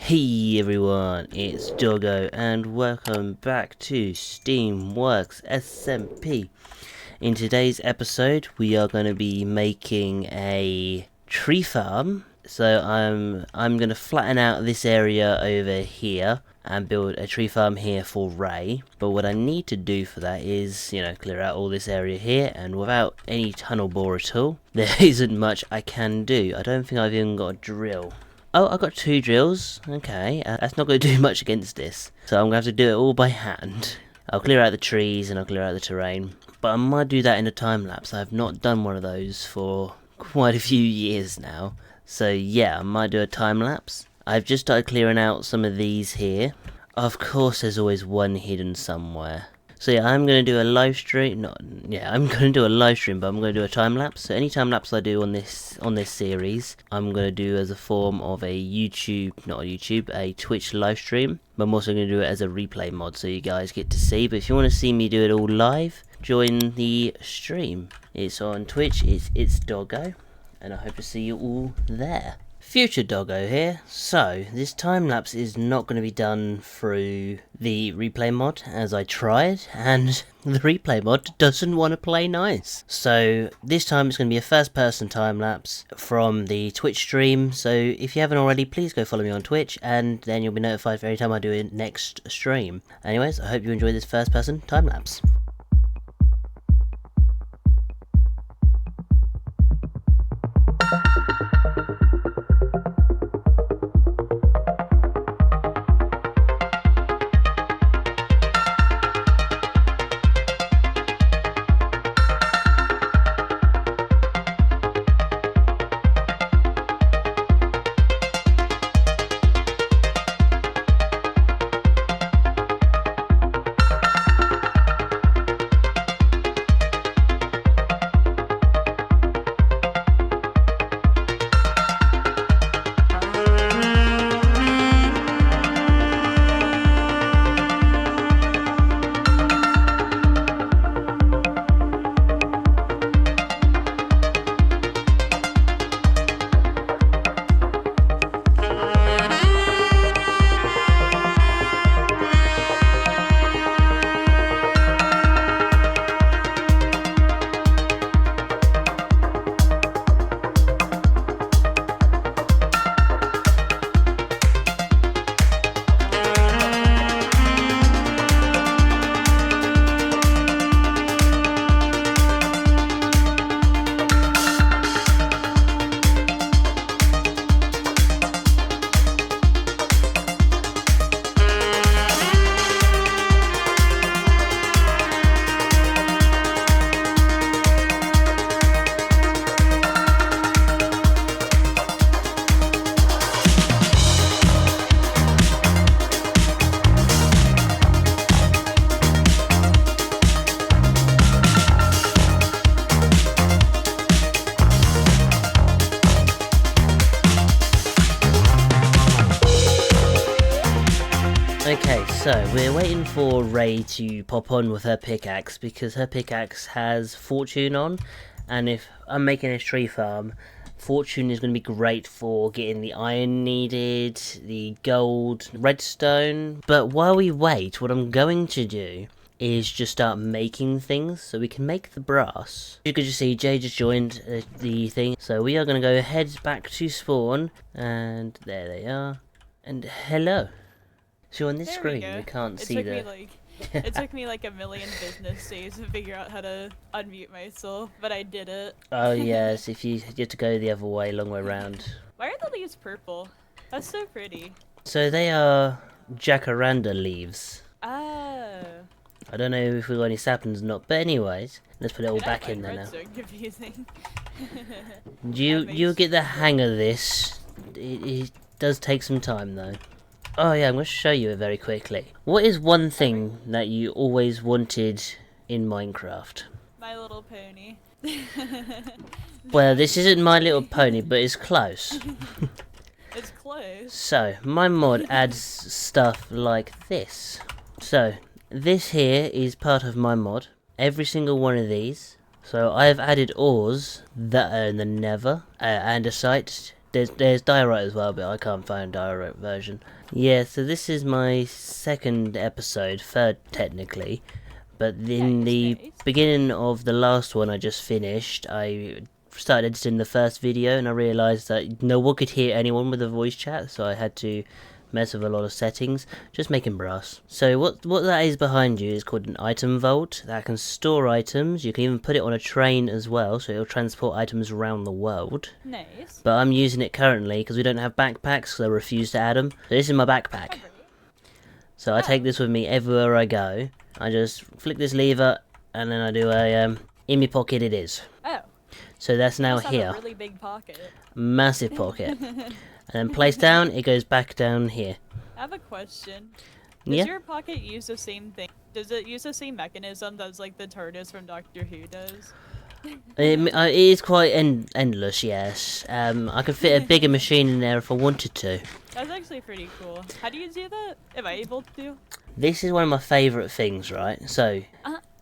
Hey everyone, it's Dogo and welcome back to SteamWorks SMP. In today's episode we are going to be making a tree farm. So I'm going to flatten out this area over here and build a tree farm here for Ray. But what I need to do for that is, clear out all this area here, and without any tunnel bore at all, there isn't much I can do. I don't think I've even got a drill. Oh, I've got 2 drills. Okay, that's not going to do much against this. So I'm going to have to do it all by hand. I'll clear out the trees and I'll clear out the terrain. But I might do that in a time lapse. I've not done one of those for quite a few years now. So yeah, I might do a time lapse. I've just started clearing out some of these here. Of course there's always one hidden somewhere. So yeah, I'm going to do a live stream. I'm going to do a live stream, but I'm going to do a time lapse. So any time lapse I do on this series, I'm going to do as a form of a a Twitch live stream. But I'm also going to do it as a replay mod, so you guys get to see. But if you want to see me do it all live, join the stream. It's on Twitch. It's ItzDogo, and I hope to see you all there. Future Doggo here. So this time lapse is not going to be done through the replay mod, as I tried, and the replay mod doesn't want to play nice. So this time it's going to be a first person time lapse from the Twitch stream. So if you haven't already, please go follow me on Twitch, and then you'll be notified for every time I do a next stream. Anyways, I hope you enjoy this first person time lapse. Okay, so we're waiting for Ray to pop on with her pickaxe, because her pickaxe has fortune on, and if I'm making a tree farm, fortune is going to be great for getting the iron needed, the gold, redstone. But while we wait, what I'm going to do is just start making things so we can make the brass. You could just see Jay just joined the thing, so we are going to go head back to spawn, and there they are, and hello. So on this screen we can't see the... It took me like a million business days to figure out how to unmute myself, but I did it. Oh yes, if you have to go the other way, long way round. Why are the leaves purple? That's so pretty. So they are jacaranda leaves. Oh. I don't know if we've got any saplings or not, but anyways, let's put it all back in there now. So confusing. You'll get the hang of this. It does take some time though. Oh yeah, I'm going to show you it very quickly. What is one thing that you always wanted in Minecraft? My Little Pony. Well, this isn't My Little Pony, but it's close. It's close. So, my mod adds stuff like this. So, this here is part of my mod. Every single one of these. So, I have added ores that are in the nether, andesite, there's diorite as well, but I can't find a diorite version. Yeah, so this is my third technically, but in the beginning of the last one I just finished, I started editing the first video and I realised that no one could hear anyone with a voice chat, so I had to mess with a lot of settings, just making brass. So what that is behind you is called an item vault that can store items. You can even put it on a train as well, so it'll transport items around the world. Nice. But I'm using it currently because we don't have backpacks, so I refuse to add them. So this is my backpack. So I take this with me everywhere I go. I just flick this lever and then I do a in my pocket it is. Oh. So that's now Have here. a really big pocket. Massive pocket. And then place down, it goes back down here. I have a question. Does your pocket use the same thing? Does it use the same mechanism that's like the TARDIS from Doctor Who does? It is quite endless, yes. I could fit a bigger machine in there if I wanted to. That's actually pretty cool. How do you do that? Am I able to? This is one of my favourite things, right? So,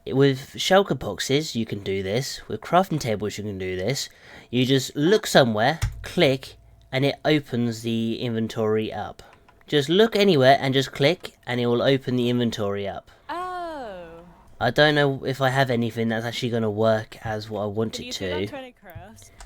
with shulker boxes, you can do this. With crafting tables, you can do this. You just look somewhere, click, and it opens the inventory up. Just look anywhere and just click, and it will open the inventory up. Oh. I don't know if I have anything that's actually going to work as what I want it to.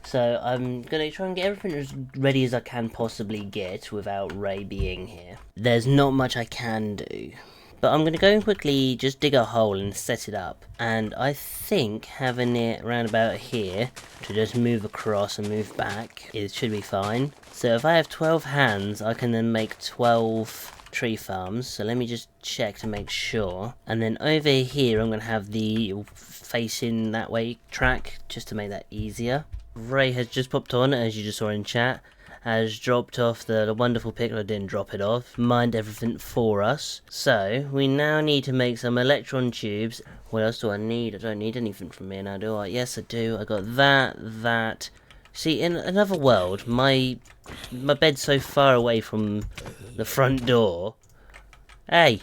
So I'm going to try and get everything as ready as I can possibly get without Ray being here. There's not much I can do. But I'm going to go and quickly just dig a hole and set it up. And I think having it around about here to just move across and move back, it should be fine. So if I have 12 hands, I can then make 12 tree farms. So let me just check to make sure. And then over here, I'm going to have the facing that way track just to make that easier. Ray has just popped on, as you just saw in chat. Has dropped off the wonderful pick. I didn't drop it off. Mined everything for us. So, we now need to make some electron tubes. What else do I need? I don't need anything from here now, do I? Yes, I do. I got that. See, in another world, my bed's so far away from the front door. Hey!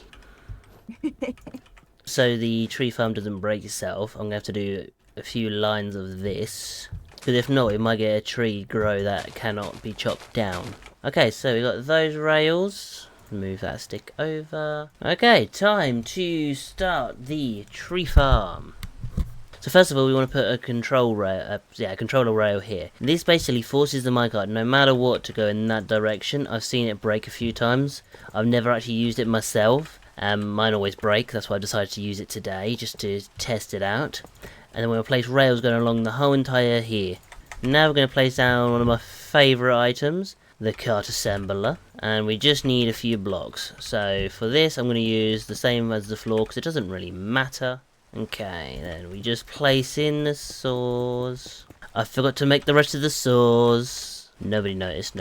So the tree farm doesn't break itself. I'm going to have to do a few lines of this. Because if not, it might get a tree grow that cannot be chopped down. Okay, so we got those rails. Move that stick over. Okay, time to start the tree farm. So first of all, we want to put a control rail, controller rail here. This basically forces the minecart, no matter what, to go in that direction. I've seen it break a few times. I've never actually used it myself. Mine always break, that's why I decided to use it today, just to test it out. And then we'll place rails going along the whole entire here. Now we're going to place down one of my favourite items, the cart assembler. And we just need a few blocks. So for this I'm going to use the same as the floor because it doesn't really matter. Okay, then we just place in the saws. I forgot to make the rest of the saws. Nobody noticed.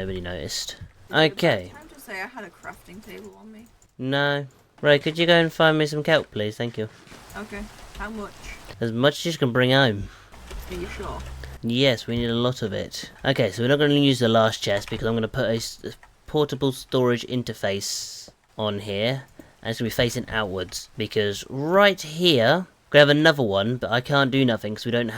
Okay. Time to say I had a crafting table on me. No. Ray, could you go and find me some kelp, please? Thank you. Okay. How much? As much as you can bring home. Are you sure? Yes, we need a lot of it. Okay, so we're not going to use the last chest because I'm going to put a portable storage interface on here. And it's going to be facing outwards. Because right here, we have another one, but I can't do nothing because we don't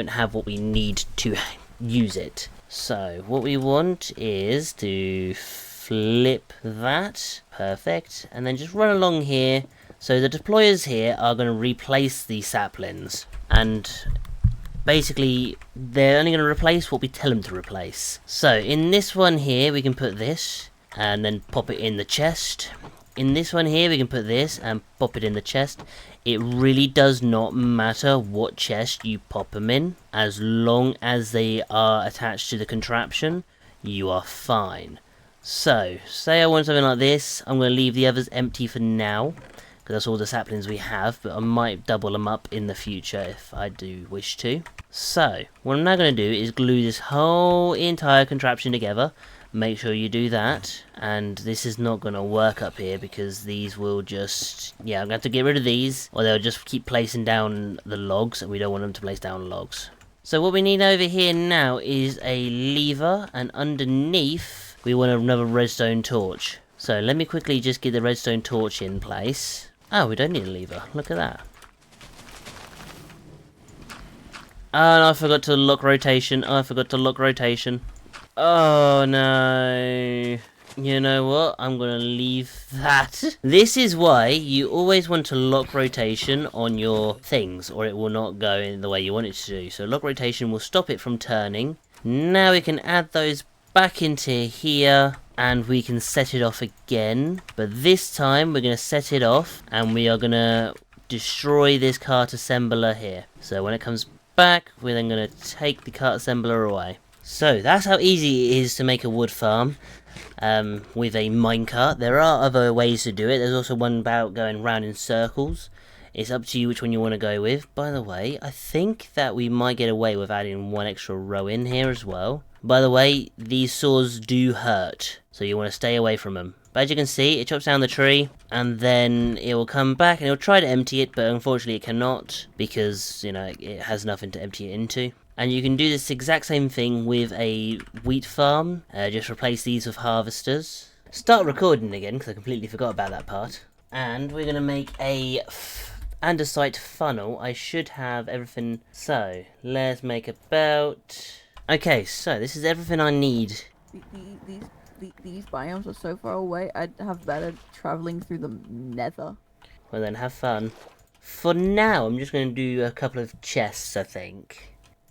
have what we need to use it. So, what we want is to flip that. Perfect. And then just run along here. So the deployers here are going to replace the saplings. And basically, they're only going to replace what we tell them to replace. So, in this one here, we can put this, and then pop it in the chest. In this one here, we can put this, and pop it in the chest. It really does not matter what chest you pop them in. As long as they are attached to the contraption, you are fine. So, say I want something like this, I'm going to leave the others empty for now. Because that's all the saplings we have, but I might double them up in the future if I do wish to. So, what I'm now going to do is glue this whole entire contraption together. Make sure you do that. And this is not going to work up here because these will just... Yeah, I'm going to have to get rid of these, or they'll just keep placing down the logs, and we don't want them to place down logs. So what we need over here now is a lever, and underneath we want another redstone torch. So let me quickly just get the redstone torch in place. Oh, we don't need a lever. Look at that. Oh, and I forgot to lock rotation. Oh no. You know what? I'm gonna leave that. This is why you always want to lock rotation on your things, or it will not go in the way you want it to do. So lock rotation will stop it from turning. Now we can add those back into here, and we can set it off again. But this time we're gonna set it off, and we are gonna destroy this cart assembler here. So when it comes back, we're then gonna take the cart assembler away. So that's how easy it is to make a wood farm with a minecart. There are other ways to do it. There's also one about going round in circles. It's up to you which one you want to go with. By the way, I think that we might get away with adding one extra row in here as well. By the way, these saws do hurt, so you want to stay away from them. But as you can see, it chops down the tree, and then it will come back and it will try to empty it, but unfortunately it cannot, because, you know, it has nothing to empty it into. And you can do this exact same thing with a wheat farm. Just replace these with harvesters. Start recording again, because I completely forgot about that part. And we're going to make a andesite funnel. I should have everything. So, let's make about... Okay, so this is everything I need. These biomes are so far away, I'd have better traveling through the nether. Well then, have fun. For now, I'm just going to do a couple of chests, I think.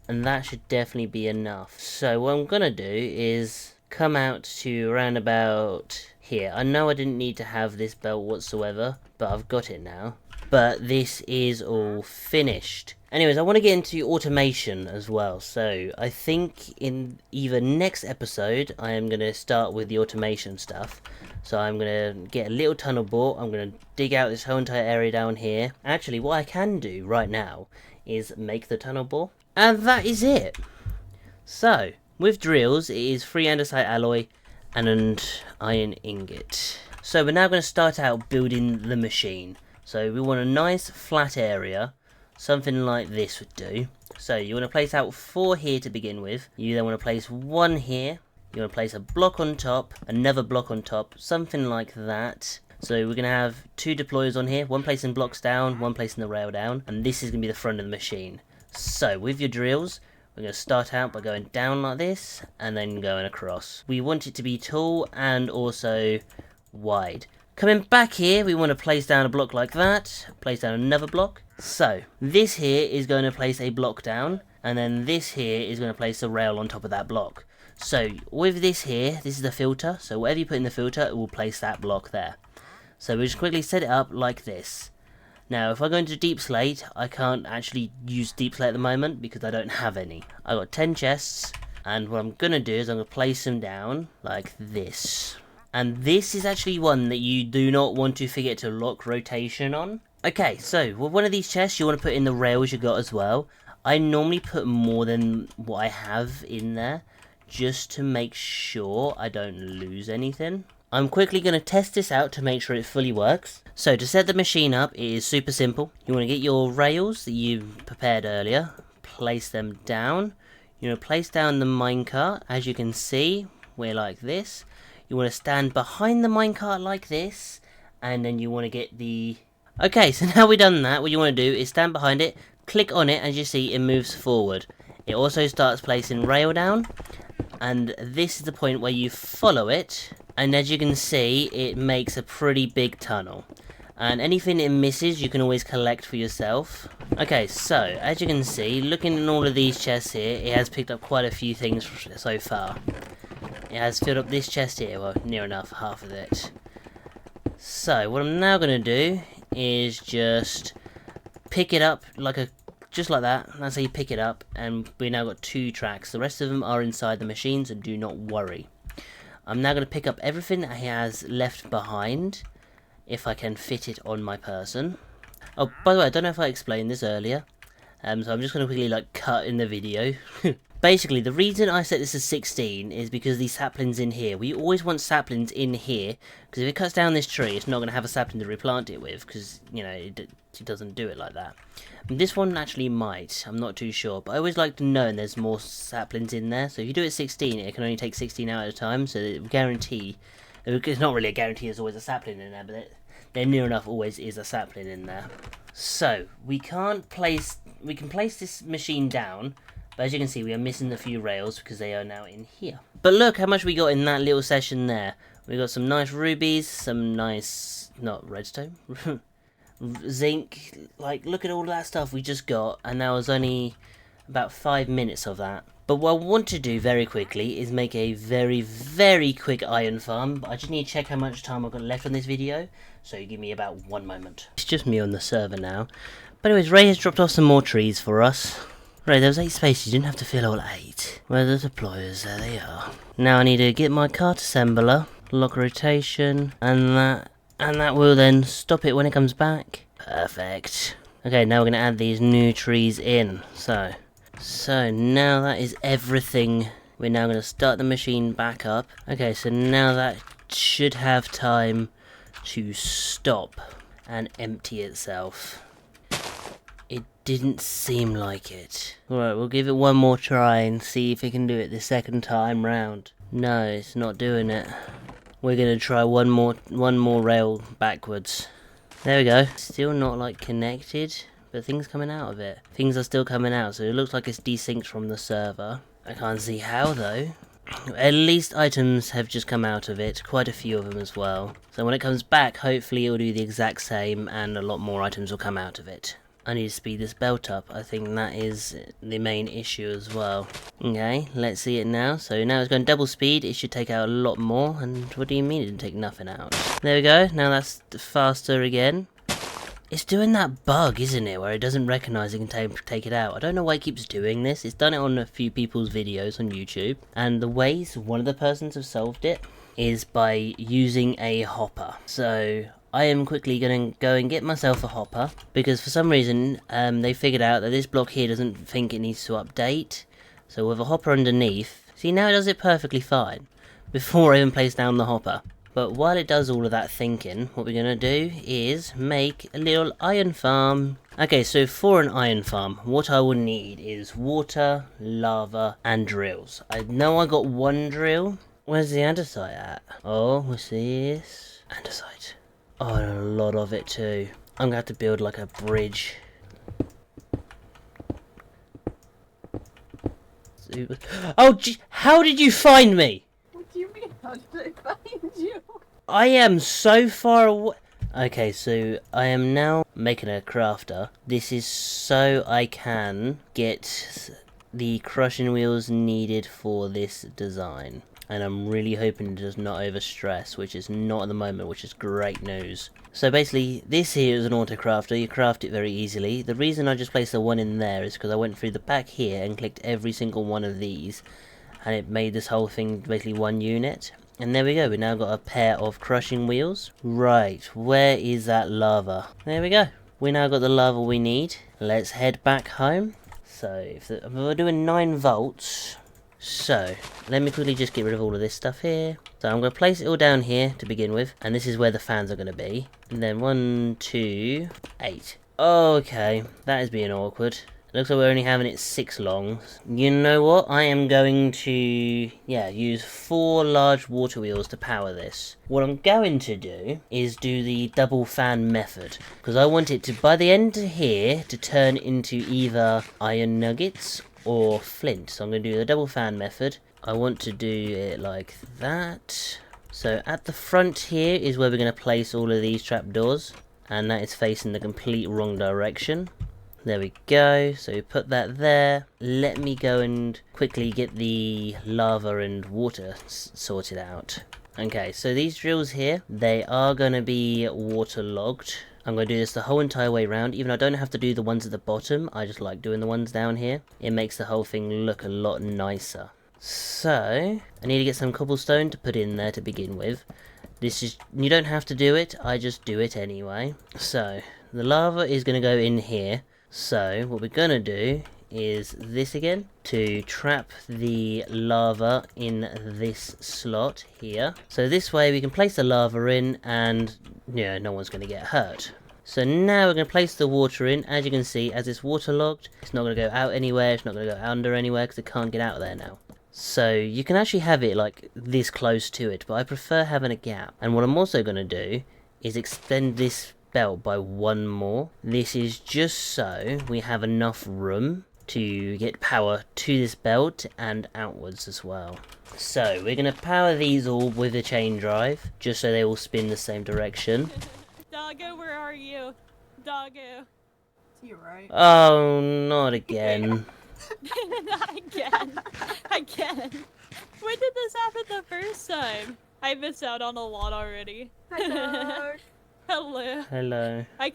And that should definitely be enough. So what I'm going to do is come out to around about here. I know I didn't need to have this belt whatsoever, but I've got it now. But this is all finished. Anyways, I want to get into automation as well. So I think in either next episode, I am going to start with the automation stuff. So I'm going to get a little tunnel bore. I'm going to dig out this whole entire area down here. Actually, what I can do right now is make the tunnel bore. And that is it. So, with drills, it is 3 andesite alloy and an iron ingot. So we're now going to start out building the machine. So we want a nice flat area. Something like this would do. So you want to place out 4 here to begin with. You then want to place 1 here. You want to place a block on top, another block on top, something like that. So we're going to have 2 deployers on here, one placing blocks down, one placing the rail down, and this is going to be the front of the machine. So with your drills, we're going to start out by going down like this, and then going across. We want it to be tall and also wide. Coming back here, we want to place down a block like that, place down another block. So this here is going to place a block down, and then this here is going to place a rail on top of that block. So with this here, this is the filter, so whatever you put in the filter, it will place that block there. So we'll just quickly set it up like this. Now, if I go into deep slate, I can't actually use deep slate at the moment because I don't have any. I've got 10 chests, and what I'm going to do is I'm going to place them down like this. And this is actually one that you do not want to forget to lock rotation on. Okay, so with one of these chests, you want to put in the rails you got as well. I normally put more than what I have in there, just to make sure I don't lose anything. I'm quickly going to test this out to make sure it fully works. So to set the machine up, it is super simple. You want to get your rails that you prepared earlier, place them down. You want to place down the minecart. As you can see, we're like this. You want to stand behind the minecart like this, and then you want to get the... Okay, so now we've done that, what you want to do is stand behind it, click on it, as you see, it moves forward. It also starts placing rail down, and this is the point where you follow it, and as you can see, it makes a pretty big tunnel. And anything it misses, you can always collect for yourself. Okay, so, as you can see, looking in all of these chests here, it has picked up quite a few things so far. It has filled up this chest here, well, near enough, half of it. So, what I'm now going to do is just pick it up just like that. That's how you pick it up, and we now got 2 tracks. The rest of them are inside the machine, so do not worry. I'm now going to pick up everything that he has left behind, if I can fit it on my person. Oh, by the way, I don't know if I explained this earlier, so I'm just going to quickly cut in the video. Basically, the reason I set this as 16 is because these saplings in here. We always want saplings in here, because if it cuts down this tree, it's not going to have a sapling to replant it with, because, you know, it doesn't do it like that. And this one actually might, I'm not too sure, but I always like to know there's more saplings in there. So if you do it 16, it can only take 16 out at a time, so it will guarantee, it's not really a guarantee there's always a sapling in there, but there near enough always is a sapling in there. So, we can place this machine down, But as you can see, we are missing a few rails because they are now in here. But look how much we got in that little session there. We got some nice rubies, some nice, not redstone, zinc. Like, look at all that stuff we just got, and that was only about 5 minutes of that. But what I want to do very quickly is make a very quick iron farm. But I just need to check how much time I've got left on this video, so give me about 1 moment. It's just me on the server now. But anyways, Ray has dropped off some more trees for us. Right, there was 8 spaces, you didn't have to fill all 8. Where are the deployers? There they are. Now I need to get my cart assembler, lock rotation, and that will then stop it when it comes back. Perfect. Okay, now we're going to add these new trees in. So now that is everything. We're now going to start the machine back up. Okay, so now that should have time to stop and empty itself. It didn't seem like it. Alright, we'll give it one more try and see if it can do it the second time round. No, it's not doing it. We're gonna try one more rail backwards. There we go. Still not like connected, but things coming out of it. Things are still coming out, so it looks like it's desynced from the server. I can't see how though. At least items have just come out of it, quite a few of them as well. So when it comes back, hopefully it will do the exact same and a lot more items will come out of it. I need to speed this belt up. I think that is the main issue as well. Okay, let's see it now. So now it's going double speed. It should take out a lot more. And what do you mean it didn't take nothing out? There we go. Now that's faster again. It's doing that bug, isn't it? Where it doesn't recognise it can take it out. I don't know why it keeps doing this. It's done it on a few people's videos on YouTube. And the ways one of the persons have solved it is by using a hopper. So I am quickly going to go and get myself a hopper, because for some reason they figured out that this block here doesn't think it needs to update. So with a hopper underneath, see, now it does it perfectly fine before I even place down the hopper. But while it does all of that thinking, what we're going to do is make a little iron farm. Okay, so for an iron farm, what I will need is water, lava, and drills. I know I got 1 drill. Where's the andesite at? Oh, what's this? Andesite. Oh, and a lot of it too. I'm gonna have to build like a bridge. Oh, how did you find me? What do you mean? How did I find you? I am so far away. Okay, so I am now making a crafter. This is so I can get the crushing wheels needed for this design. And I'm really hoping it does not overstress, which is not at the moment, which is great news. So basically, this here is an auto crafter. You craft it very easily. The reason I just placed the one in there is because I went through the pack here and clicked every single one of these, and it made this whole thing basically one unit. And there we go, we now got a pair of crushing wheels. Right, where is that lava? There we go. We now got the lava we need. Let's head back home. So if we're doing 9 volts. So, let me quickly just get rid of all of this stuff here. So I'm going to place it all down here to begin with. And this is where the fans are going to be. And then 1, 2, 8. Okay, that is being awkward. Looks like we're only having it 6 long. You know what? I am going to, use 4 large water wheels to power this. What I'm going to do is do the double fan method. Because I want it to, by the end here, to turn into either iron nuggets or flint. So I'm going to do the double fan method. I want to do it like that. So at the front here is where we're going to place all of these trapdoors, and that is facing the complete wrong direction. There we go. So put that there. Let me go and quickly get the lava and water sorted out. Okay, so these drills here, they are going to be waterlogged. I'm going to do this the whole entire way around. Even though I don't have to do the ones at the bottom, I just like doing the ones down here. It makes the whole thing look a lot nicer. So, I need to get some cobblestone to put in there to begin with. This is, you don't have to do it, I just do it anyway. So, the lava is going to go in here. So, what we're going to do is this again, to trap the lava in this slot here. So this way we can place the lava in and, no one's going to get hurt. So now we're going to place the water in. As you can see, as it's waterlogged, it's not going to go out anywhere, it's not going to go under anywhere because it can't get out there now. So you can actually have it like this close to it, but I prefer having a gap. And what I'm also going to do is extend this belt by 1 more. This is just so we have enough room to get power to this belt and outwards as well. So we're going to power these all with a chain drive, just so they all spin the same direction. Doggo, where are you? Doggo. You're right. Oh, not again. Not again. Again. When did this happen the first time? I missed out on a lot already. Hello. Hello. Hello. I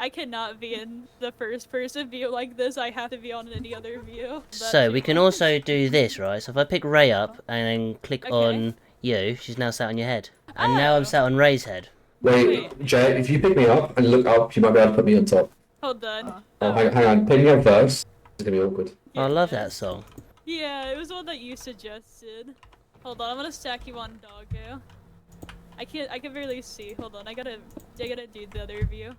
cannot be in the first person view like this. I have to be on any other view. So we can also do this, right? So if I pick Ray up and then click Okay. on you, she's now sat on your head. And now I'm sat on Ray's head. Wait, Jay, if you pick me up and look up, you might be able to put me on top. Hold on. Oh, hang on. Pick me up first. It's gonna be awkward. I love that song. Yeah, it was one that you suggested. Hold on, I'm gonna stack you on Doggo. I can barely see. Hold on, I gotta do the other view.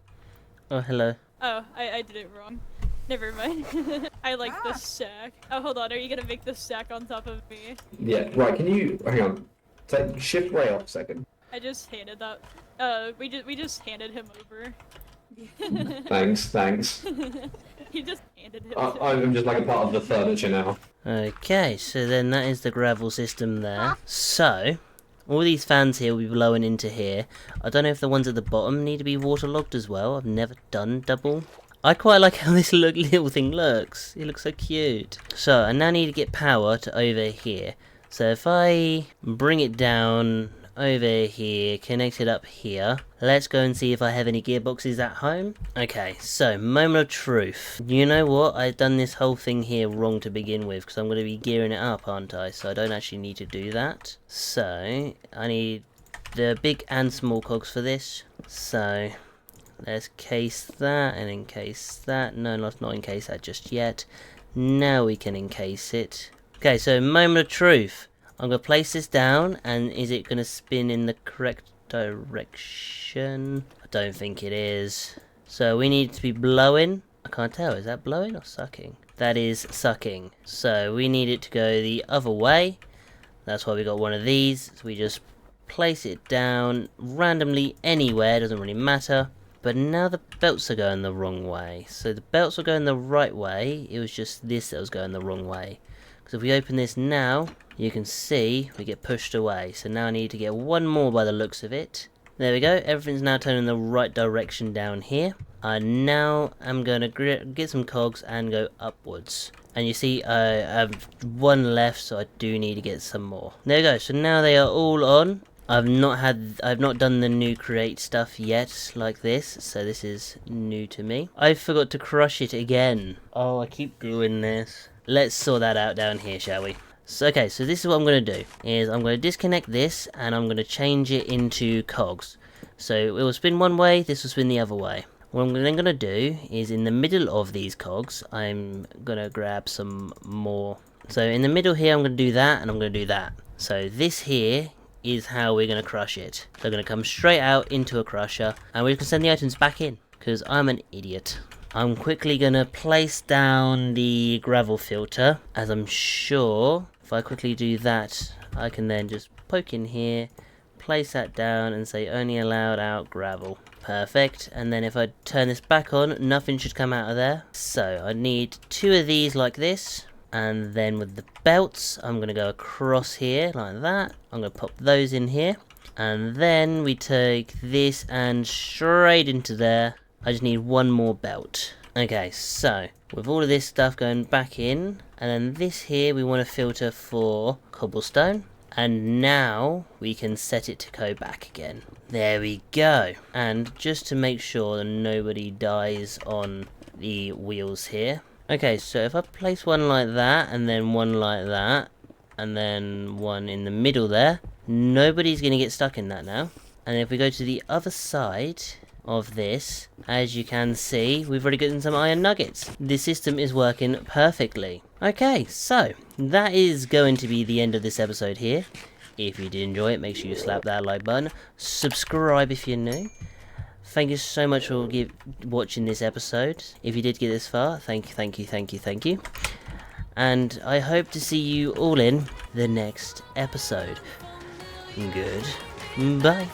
Oh, hello. Oh, I did it wrong. Never mind. I like the stack. Oh, hold on, are you gonna make the stack on top of me? Yeah, right, can you... Hang on. Take shift Ray off a second. I just handed that. We just handed him over. Thanks. He just handed him. I'm just like a part of the furniture now. Okay, so then that is the gravel system there. So, all these fans here will be blowing into here. I don't know if the ones at the bottom need to be waterlogged as well. I've never done double. I quite like how this little thing looks. It looks so cute. So, I now need to get power to over here. So if I bring it down over here, connect it up here. Let's go and see if I have any gearboxes at home. Okay, so moment of truth. You know what? I've done this whole thing here wrong to begin with, because I'm going to be gearing it up, aren't I? So I don't actually need to do that. So I need the big and small cogs for this. So let's case that and encase that. No, let's not encase that just yet. Now we can encase it. Okay, so moment of truth. I'm going to place this down, and is it going to spin in the correct direction? I don't think it is. So we need to be blowing. I can't tell, is that blowing or sucking? That is sucking. So we need it to go the other way. That's why we got one of these. So we just place it down randomly anywhere, doesn't really matter. But now the belts are going the wrong way. So the belts were going the right way, it was just this that was going the wrong way. So if we open this now, you can see we get pushed away. So now I need to get one more by the looks of it. There we go, everything's now turning the right direction down here. And now I'm going to get some cogs and go upwards. And you see I have one left, so I do need to get some more. There we go, so now they are all on. I've not done the new create stuff yet like this, so this is new to me. I forgot to crush it again. Oh, I keep doing this. Let's sort that out down here, shall we? So, okay, so this is what I'm going to do, is I'm going to disconnect this, and I'm going to change it into cogs. So it will spin one way, this will spin the other way. What I'm then going to do is in the middle of these cogs, I'm going to grab some more. So in the middle here, I'm going to do that, and I'm going to do that. So this here is how we're going to crush it. They're going to come straight out into a crusher, and we can send the items back in, because I'm an idiot. I'm quickly going to place down the gravel filter, as I'm sure if I quickly do that, I can then just poke in here, place that down and say only allowed out gravel. Perfect. And then if I turn this back on, nothing should come out of there. So I need two of these like this. And then with the belts, I'm going to go across here like that. I'm going to pop those in here. And then we take this and straight into there. I just need one more belt. Okay, so with all of this stuff going back in, and then this here we want to filter for cobblestone. And now we can set it to go back again. There we go. And just to make sure that nobody dies on the wheels here. Okay, so if I place one like that, and then one like that, and then one in the middle there, nobody's going to get stuck in that now. And if we go to the other side of this, as you can see, we've already gotten some iron nuggets. This system is working perfectly. Okay, so that is going to be the end of this episode here. If you did enjoy it, make sure you slap that like button. Subscribe if you're new. Thank you so much for watching this episode. If you did get this far, thank you. And I hope to see you all in the next episode. Good. Bye.